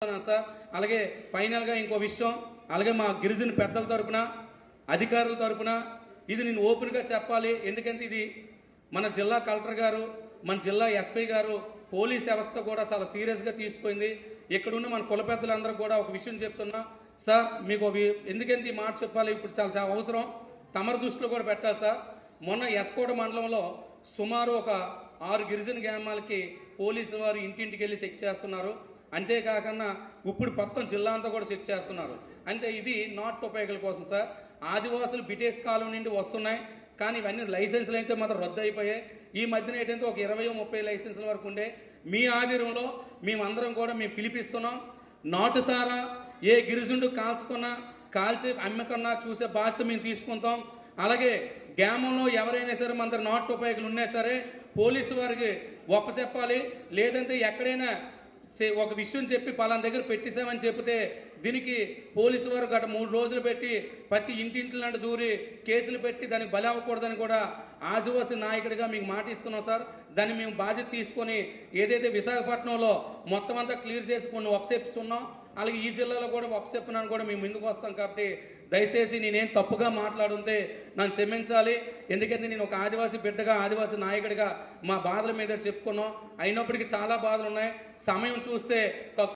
Sir. అలాగే ఫైనల్గా ఇంకో విషయం, అలాగే మా గిరిజన పెద్దల తరపున అధికారుల తరపున ఇది నేను ఓపెన్గా చెప్పాలి. ఎందుకంటే ఇది మన జిల్లా కలెక్టర్ గారు, మన జిల్లా ఎస్పీ గారు, పోలీస్ వ్యవస్థ కూడా చాలా సీరియస్గా తీసుకుంది. ఇక్కడున్న మన కుల పెద్దలందరూ కూడా ఒక విషయం చెప్తున్నా సార్. మీకు ఎందుకంటే ఈ మాట చెప్పాలి, ఇప్పుడు చాలా చాలా అవసరం, తమరి దృష్టిలో కూడా పెట్టాలి సార్. మొన్న ఎస్కోట మండలంలో సుమారు ఒక 6 గిరిజన గ్రామాలకి పోలీసుల వారు ఇంటింటికి వెళ్ళి చెక్ చేస్తున్నారు. అంతేకాకుండా ఇప్పుడు మొత్తం జిల్లా అంతా కూడా చెక్ చేస్తున్నారు. అంటే ఇది నాట్ ఉపయోగాల కోసం సార్. ఆదివాసులు బ్రిటిష్ కాలం నుండి వస్తున్నాయి, కానీ ఇవన్నీ లైసెన్సులు అయితే మాత్రం రద్దు అయిపోయాయి. ఈ మధ్యన ఏంటంటే ఒక 20-30 లైసెన్సుల వరకు ఉండే. మీ ఆధీనంలో మేమందరం కూడా మేము పిలిపిస్తున్నాం. నాటు సారా ఏ గిరిజనుడు కాల్చుకున్నా కాల్చి అమ్మకన్నా చూసే బాధ్యత మేము తీసుకుంటాం. అలాగే గ్రామంలో ఎవరైనా సరే మన దగ్గర నాటు ఉపయోగాలు ఉన్నా సరే పోలీసు వారికి ఒప్పచెప్పాలి. లేదంటే ఎక్కడైనా ఒక విషయం చెప్పి పలానా దగ్గర పెట్టేసామని చెప్తే దీనికి పోలీసు వారు గత 3 రోజులు పెట్టి ప్రతి ఇంటింటి దూరి కేసులు పెట్టి దానికి బలి అవ్వకూడదని కూడా ఆదివాసీ నాయకుడిగా మీకు మాట ఇస్తున్నాం సార్. దాన్ని మేము బాధ్యత తీసుకొని ఏదైతే విశాఖపట్నంలో మొత్తం అంతా క్లియర్ చేసి కొన్ని అప్సెప్స్తున్నాం, అలాగే ఈ జిల్లాలో కూడా అప్సెప్పినాను కూడా మేము ముందుకు వస్తాం. కాబట్టి దయచేసి నేనేం తప్పుగా మాట్లాడుంటే నన్ను క్షమించాలి. ఎందుకంటే నేను ఒక ఆదివాసీ బిడ్డగా, ఆదివాసీ నాయకుడిగా మా బాధల మీద చెప్పుకున్నాం. అయినప్పటికీ చాలా బాధలు ఉన్నాయి. సమయం చూస్తే